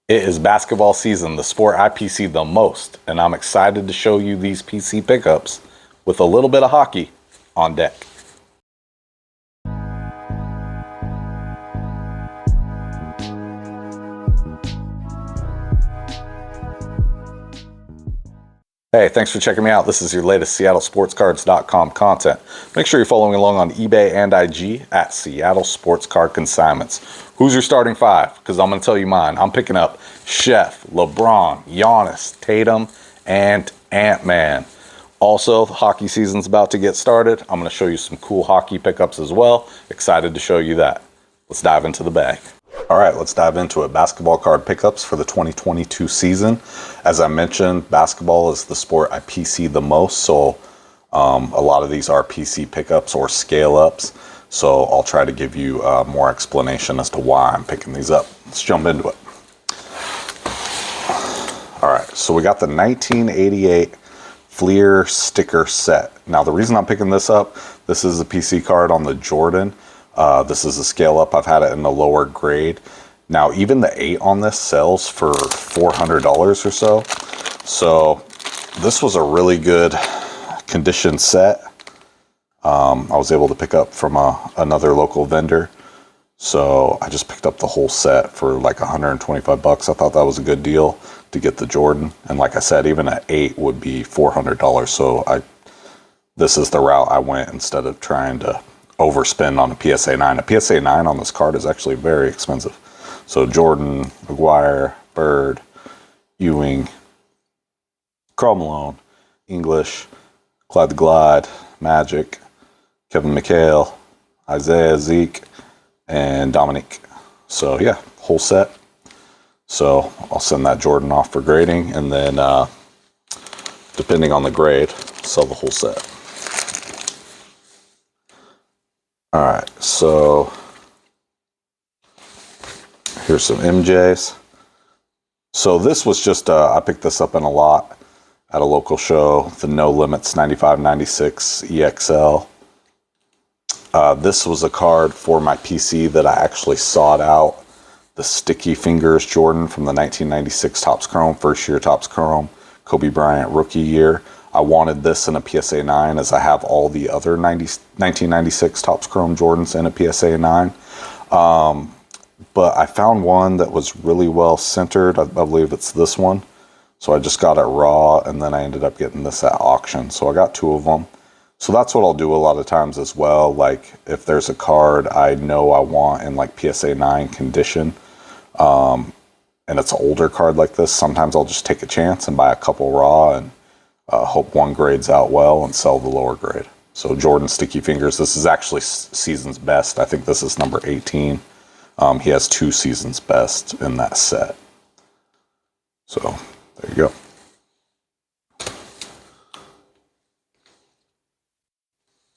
It is basketball season, the sport I PC the most, and I'm excited to show you these PC pickups with a little bit of hockey on deck. Hey, thanks for checking me out. This is your latest SeattleSportsCards.com content. Make sure you're following along on eBay and IG at Seattle Sports Card Consignments. Who's your starting five? Because I'm going to tell you mine. I'm picking up Chef, LeBron, Giannis, Tatum, and Ant-Man. Also, hockey season's about to get started. I'm going to show you some cool hockey pickups as well. Excited to show you that. Let's dive into the bag. All right, let's dive into it. Basketball card pickups for the 2022 season. As I mentioned, basketball is the sport I PC the most, so a lot of these are PC pickups or scale-ups. So I'll try to give you more explanation as to why I'm picking these up. Let's jump into it. All right, so we got the 1988 Fleer sticker set. Now, the reason I'm picking this up, this is a PC card on the Jordan. This is a scale up. I've had it in the lower grade. Now, even the 8 on this sells for $400 or so. So this was a really good condition set. I was able to pick up from another local vendor. So I just picked up the whole set for like 125 bucks. I thought that was a good deal to get the Jordan. And like I said, even at 8 would be $400. So this is the route I went instead of trying to overspend on a PSA 9. A PSA 9 on this card is actually very expensive. So Jordan, McGuire, Bird, Ewing, Karl Malone, English, Clyde the Glide, Magic, Kevin McHale, Isaiah, Zeke, and Dominique. So yeah, whole set. So I'll send that Jordan off for grading, and then depending on the grade, sell the whole set. All right, so here's some MJs. So this was just, I picked this up in a lot at a local show, the No Limits 95-96 EXL. This was a card for my PC that I actually sought out. The Sticky Fingers Jordan from the 1996 Topps Chrome, first year Topps Chrome, Kobe Bryant rookie year. I wanted this in a PSA 9 as I have all the other 1996 Topps Chrome Jordans in a PSA 9. But I found one that was really well centered. I believe it's this one. So I just got it raw, and then I ended up getting this at auction. So I got 2 of them. So that's what I'll do a lot of times as well. Like if there's a card I know I want in like PSA 9 condition, and it's an older card like this, sometimes I'll just take a chance and buy a couple raw and hope one grades out well and sell the lower grade. So Jordan Sticky Fingers, this is actually season's best. I think this is number 18. He has 2 season's best in that set. So there you go.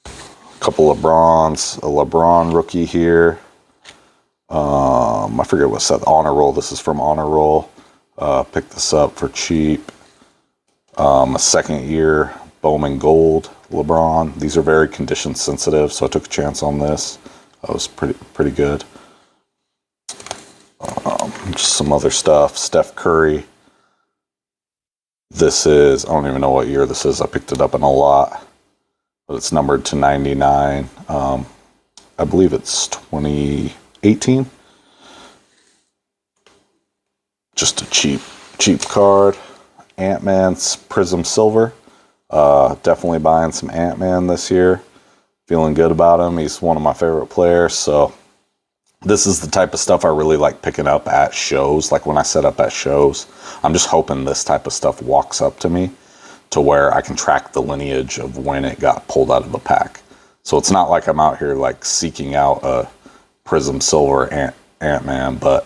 A couple of Brons, a LeBron rookie here. I forget what set, Honor Roll. This is from Honor Roll. Picked this up for cheap. A second year Bowman Gold LeBron. These are very condition sensitive, so I took a chance on this. That was pretty good. Just some other stuff. Steph Curry. This is, I don't even know what year this is. I picked it up in a lot, but it's numbered to 99. I believe it's 2018. Just a cheap card. Ant-Man's Prism Silver. Definitely buying some Ant-Man this year. Feeling good about him. He's one of my favorite players. So this is the type of stuff I really like picking up at shows. Like when I set up at shows, I'm just hoping this type of stuff walks up to me to where I can track the lineage of when it got pulled out of the pack. So it's not like I'm out here like seeking out a Prism Silver Ant-Man, but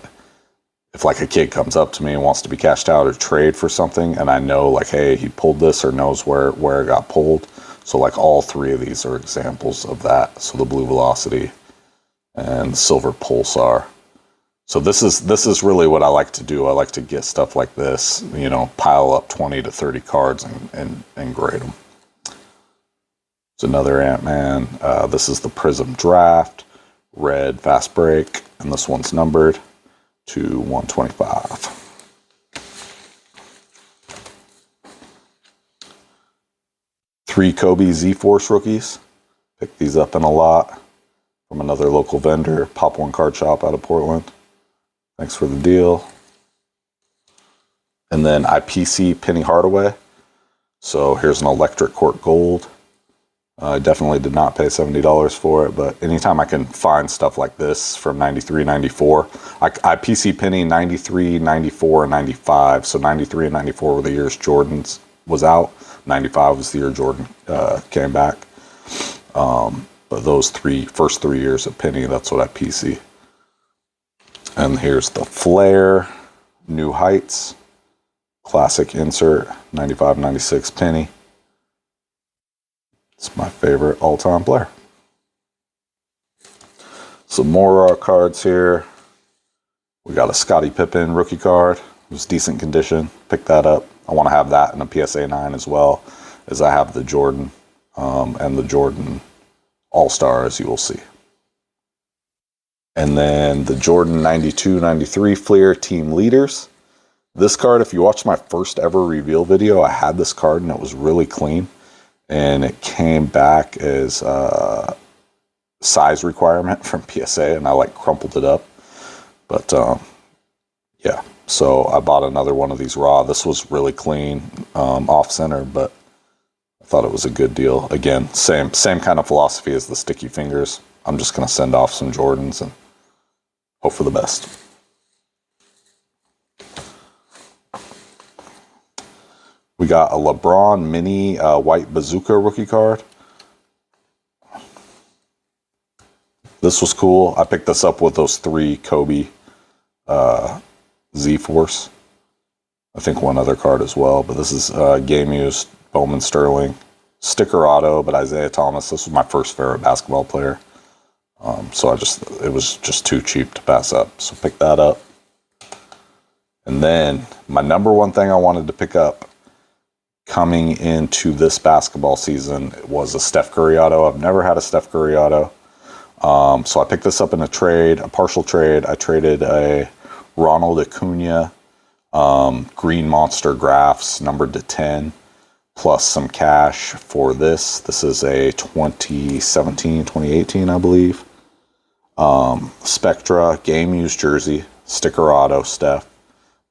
if like a kid comes up to me and wants to be cashed out or trade for something, and I know like, hey, he pulled this or knows where it got pulled. So like all 3 of these are examples of that. So the Blue Velocity and Silver Pulsar. So this is really what I like to do. I like to get stuff like this, you know, pile up 20 to 30 cards and grade them. It's another Ant-Man. This is the Prism Draft, red Fast Break, and this one's numbered to 125. 3 Kobe Z-Force rookies. Picked these up in a lot from another local vendor, Pop One Card Shop out of Portland. Thanks for the deal. And then IPC Penny Hardaway. So here's an electric court gold. I definitely did not pay $70 for it, but anytime I can find stuff like this from 93, 94, I PC Penny 93, 94, and 95. So 93 and 94 were the years Jordan's was out. 95 was the year Jordan came back. But those first three years of Penny, that's what I PC. And here's the Flair New Heights classic insert 95, 96 Penny. It's my favorite all-time player. Some more cards here. We got a Scottie Pippen rookie card. It was decent condition. Picked that up. I want to have that in a PSA 9 as well, as I have the Jordan and the Jordan All-Star, as you will see. And then the Jordan 92, 93 Fleer Team Leaders. This card, if you watched my first ever reveal video, I had this card and it was really clean. And it came back as a size requirement from PSA, and I like crumpled it up. But yeah, so I bought another one of these raw. This was really clean, off center, but I thought it was a good deal. Again, same kind of philosophy as the sticky fingers. I'm just going to send off some Jordans and hope for the best. We got a LeBron mini white bazooka rookie card. This was cool. I picked this up with those 3 Kobe Z-Force. I think one other card as well, but this is game used Bowman Sterling sticker auto, but Isaiah Thomas. This was my first favorite basketball player. So it was just too cheap to pass up. So pick that up. And then my number one thing I wanted to pick up coming into this basketball season was a Steph Curry auto. I've never had a Steph Curry auto. So I picked this up in a partial trade. I traded a Ronald Acuna Green Monster Graphs numbered to 10 plus some cash for this. This is a 2017, 2018, I believe. Spectra game used jersey, sticker auto Steph.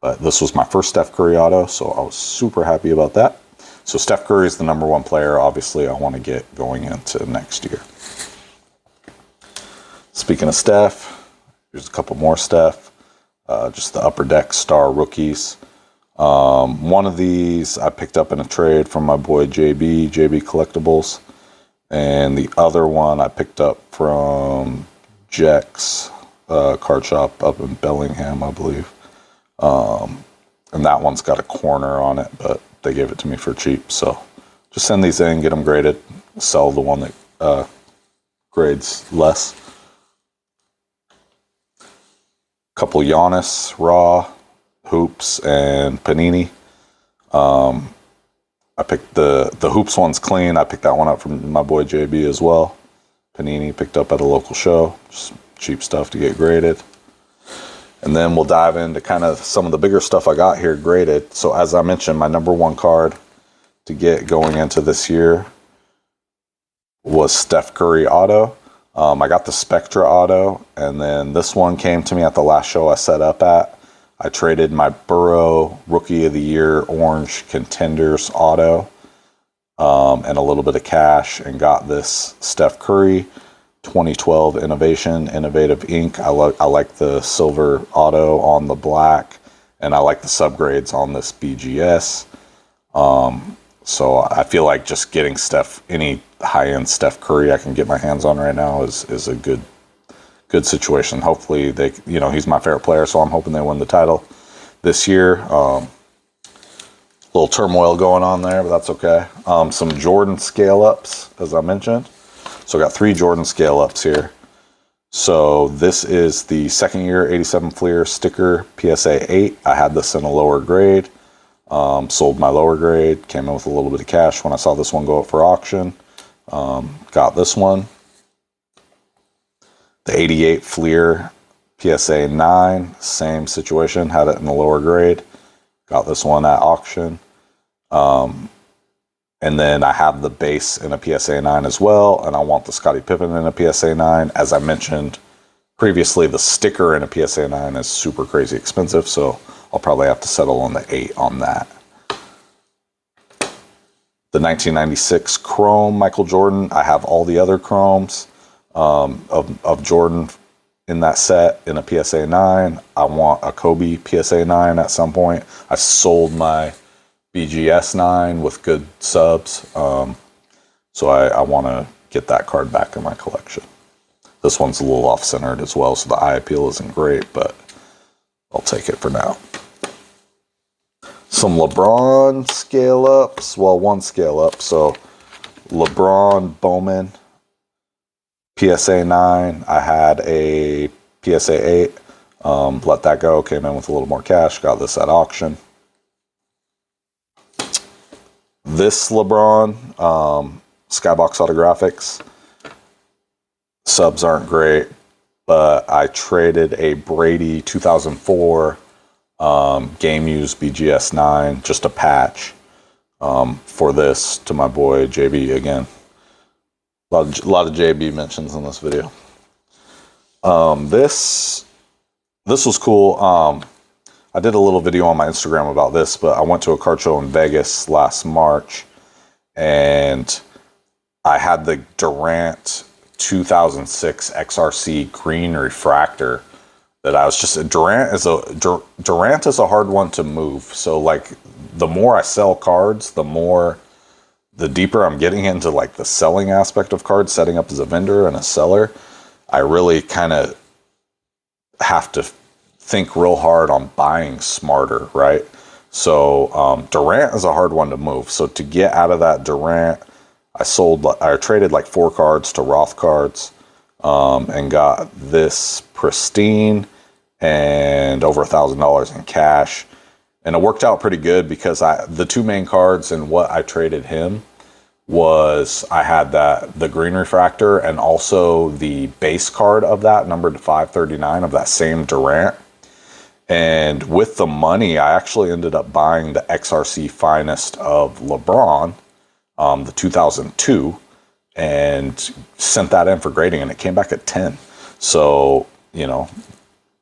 But this was my first Steph Curry auto, so I was super happy about that. So Steph Curry is the number one player, obviously, I want to get going into next year. Speaking of Steph, here's a couple more Steph. Just the Upper Deck Star rookies. One of these I picked up in a trade from my boy JB Collectibles. And the other one I picked up from Jex card shop up in Bellingham, I believe. And that one's got a corner on it, but they gave it to me for cheap. So just send these in, get them graded, sell the one that grades less. Couple Giannis raw hoops and Panini. I picked the hoops one's clean. I picked that one up from my boy JB as well. Panini picked up at a local show. Just cheap stuff to get graded. And then we'll dive into kind of some of the bigger stuff I got here graded. So as I mentioned, my number one card to get going into this year was Steph Curry auto. I got the Spectra auto, and then this one came to me at the last show I set up at. I traded my Burrow Rookie of the Year Orange Contenders auto and a little bit of cash, and got this Steph Curry 2012 Innovative Ink. I like the silver auto on the black, and I like the subgrades on this BGS. So I feel like just getting any high-end Steph Curry I can get my hands on right now is a good situation. Hopefully he's my favorite player, so I'm hoping they win the title this year. A little turmoil going on there, but that's okay. Some Jordan scale-ups, as I mentioned. So I got 3 Jordan scale-ups here. So this is the second year 87 Fleer sticker PSA 8. I had this in a lower grade. Sold my lower grade. Came in with a little bit of cash when I saw this one go up for auction. Got this one. The 88 Fleer PSA 9. Same situation. Had it in a lower grade. Got this one at auction. And then I have the base in a PSA 9 as well, and I want the Scottie Pippen in a PSA 9. As I mentioned previously, the sticker in a PSA 9 is super crazy expensive, so I'll probably have to settle on the 8 on that. The 1996 Chrome Michael Jordan, I have all the other Chromes of Jordan in that set in a PSA 9. I want a Kobe PSA 9 at some point. I sold my BGS 9 with good subs, so I want to get that card back in my collection. This one's a little off-centered as well, so the eye appeal isn't great, but I'll take it for now. Some LeBron scale-ups, well, one scale-up, so LeBron Bowman PSA 9, I had a PSA 8, let that go, came in with a little more cash, got this at auction. This LeBron, Skybox Autographics, subs aren't great, but I traded a Brady 2004 game used BGS 9, just a patch, for this to my boy JB again. A lot of JB mentions in this video. This was cool. I did a little video on my Instagram about this, but I went to a card show in Vegas last March, and I had the Durant 2006 XRC green refractor that I was just, Durant is a hard one to move. So like the more I sell cards, the deeper I'm getting into like the selling aspect of cards, setting up as a vendor and a seller, I really kind of have to think real hard on buying smarter, right? So Durant is a hard one to move. So to get out of that Durant, I traded like 4 cards to Roth cards, and got this pristine and over $1,000 in cash. And it worked out pretty good because the 2 main cards and what I traded him was I had the green refractor and also the base card of that, numbered to 539 of that same Durant. And with the money, I actually ended up buying the XRC Finest of LeBron, the 2002, and sent that in for grading, and it came back at 10. So, you know,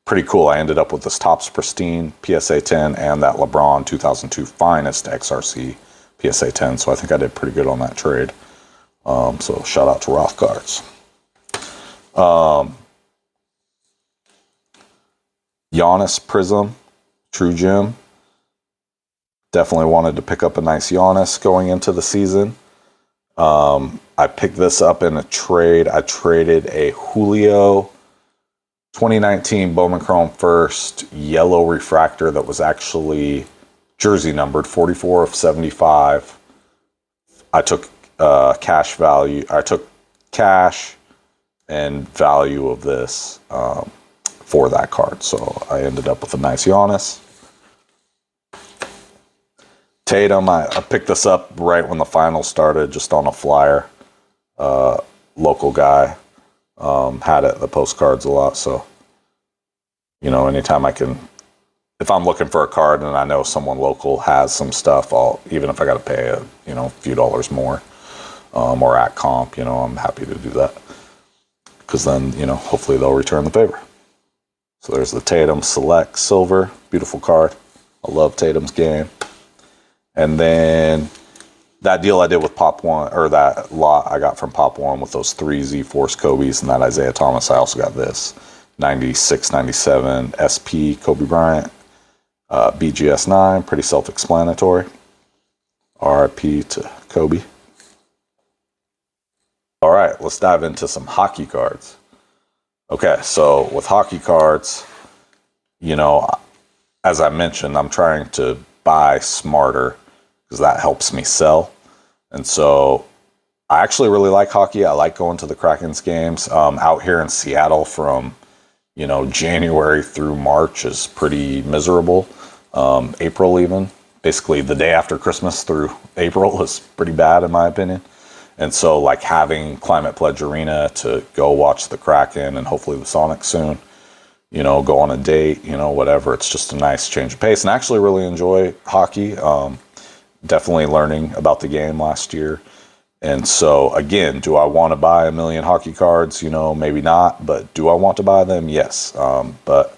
pretty cool. I ended up with this Topps Pristine PSA 10 and that LeBron 2002 Finest XRC PSA 10. So I think I did pretty good on that trade. So shout out to Roth Cards. Giannis Prism, True Gem. Definitely wanted to pick up a nice Giannis going into the season. I picked this up in a trade. I traded a Julio 2019 Bowman Chrome First yellow refractor that was actually jersey numbered 44 of 75. I took cash value. I took cash and value of this for that card. So I ended up with a nice Giannis. Tatum, I picked this up right when the finals started, just on a flyer. Local guy, had it, the postcards a lot. So, you know, anytime I can, if I'm looking for a card and I know someone local has some stuff, even if I got to pay a few dollars more, or at comp, I'm happy to do that. Because then, hopefully they'll return the favor. So there's the Tatum Select Silver, beautiful card. I love Tatum's game. And then that deal I did with Pop One, or that lot I got from Pop One with those 3 Z-Force Kobe's and that Isaiah Thomas, I also got this 96, 97 SP Kobe Bryant, BGS 9, pretty self-explanatory. RIP to Kobe. All right, let's dive into some hockey cards. Okay, so with hockey cards, as I mentioned, I'm trying to buy smarter because that helps me sell. And so I actually really like hockey. I like going to the Kraken's games. Out here in Seattle from, January through March is pretty miserable. April even. Basically the day after Christmas through April is pretty bad in my opinion. And so like having Climate Pledge Arena to go watch the Kraken and hopefully the Sonics soon, go on a date, whatever. It's just a nice change of pace, and I actually really enjoy hockey. definitely learning about the game last year. And so, again, do I want to buy a million hockey cards? You know, maybe not, but do I want to buy them? Yes. But,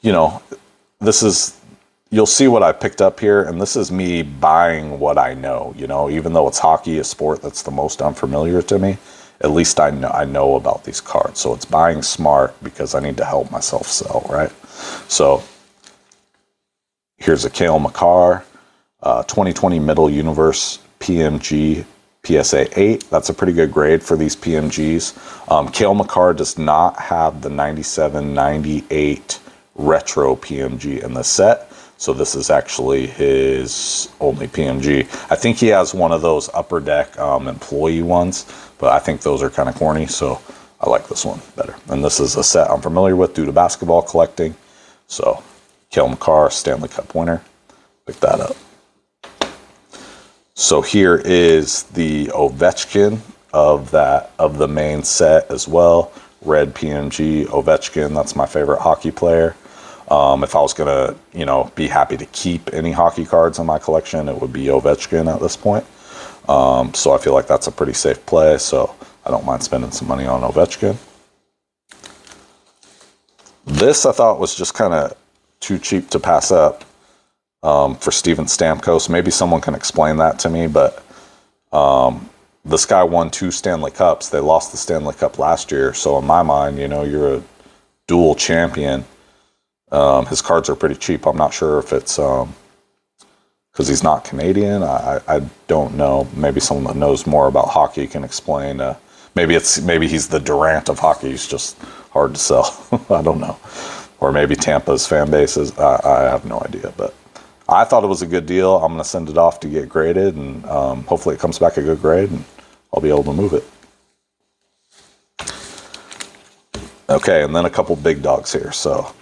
you know, this is, you'll see what I picked up here, and this is me buying what I know, you know, even though it's hockey, a sport that's the most unfamiliar to me, at least I know about these cards. So it's buying smart because I need to help myself sell, right? So here's a Cale Makar, 2020 Middle Universe PMG PSA 8. That's a pretty good grade for these PMGs. Cale Makar does not have the 97-98 retro PMG in the set. So this is actually his only PMG. I think he has one of those Upper Deck employee ones, but I think those are kind of corny, so I like this one better. And this is a set I'm familiar with due to basketball collecting. So Cale Makar, Stanley Cup winner. Pick that up. So here is the Ovechkin of the main set as well. Red PMG Ovechkin. That's my favorite hockey player. If I was gonna, you know, be happy to keep any hockey cards in my collection, it would be Ovechkin at this point. So I feel like that's a pretty safe play. So I don't mind spending some money on Ovechkin. This I thought was just kind of too cheap to pass up. For Steven Stamkos. Maybe someone can explain that to me, but this guy won 2 Stanley Cups. They lost the Stanley Cup last year, so in my mind, you know, you're a dual champion. His cards are pretty cheap. I'm not sure if it's because he's not Canadian. I don't know. Maybe someone that knows more about hockey can explain. Maybe he's the Durant of hockey. He's just hard to sell. I don't know. Or maybe Tampa's fan base is. I have no idea, but I thought it was a good deal. I'm going to send it off to get graded, and hopefully it comes back a good grade, and I'll be able to move it. Okay, and then a couple big dogs here. So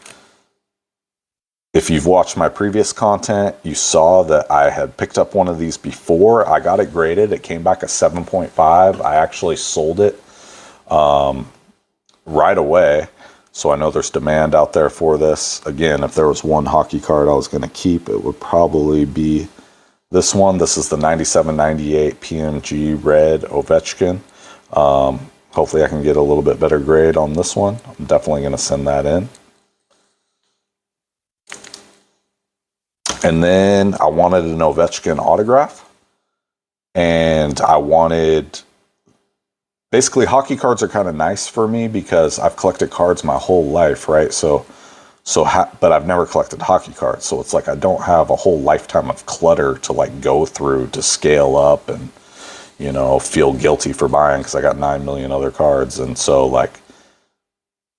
if you've watched my previous content, you saw that I had picked up one of these before. I got it graded. It came back a 7.5. I actually sold it right away. So I know there's demand out there for this. Again, if there was one hockey card I was going to keep, it would probably be this one. This is the 97-98 PMG Red Ovechkin. Hopefully I can get a little bit better grade on this one. I'm definitely going to send that in. And then I wanted an Ovechkin autograph. And I wanted... Basically, hockey cards are kind of nice for me because I've collected cards my whole life, right? But I've never collected hockey cards. So it's like I don't have a whole lifetime of clutter to like go through to scale up and, you know, feel guilty for buying because I got 9 million other cards. And so like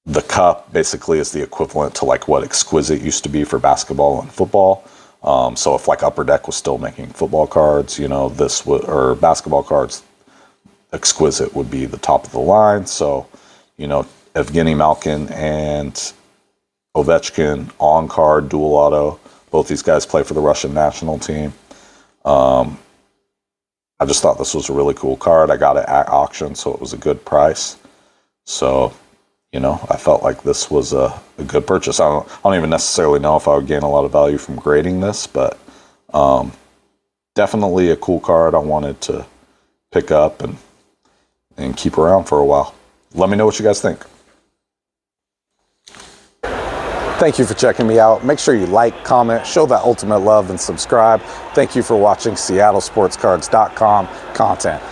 the cup basically is the equivalent to like what Exquisite used to be for basketball and football. So if like Upper Deck was still making football cards, you know, or basketball cards, Exquisite would be the top of the line. So, you know, Evgeny Malkin and Ovechkin on card, dual auto. Both these guys play for the Russian national team. I just thought this was a really cool card. I got it at auction, so it was a good price. So, you know, I felt like this was a good purchase. I don't even necessarily know if I would gain a lot of value from grading this, but definitely a cool card I wanted to pick up and keep around for a while. Let me know what you guys think. Thank you for checking me out. Make sure you like, comment, show that ultimate love, and subscribe. Thank you for watching SeattleSportsCards.com content.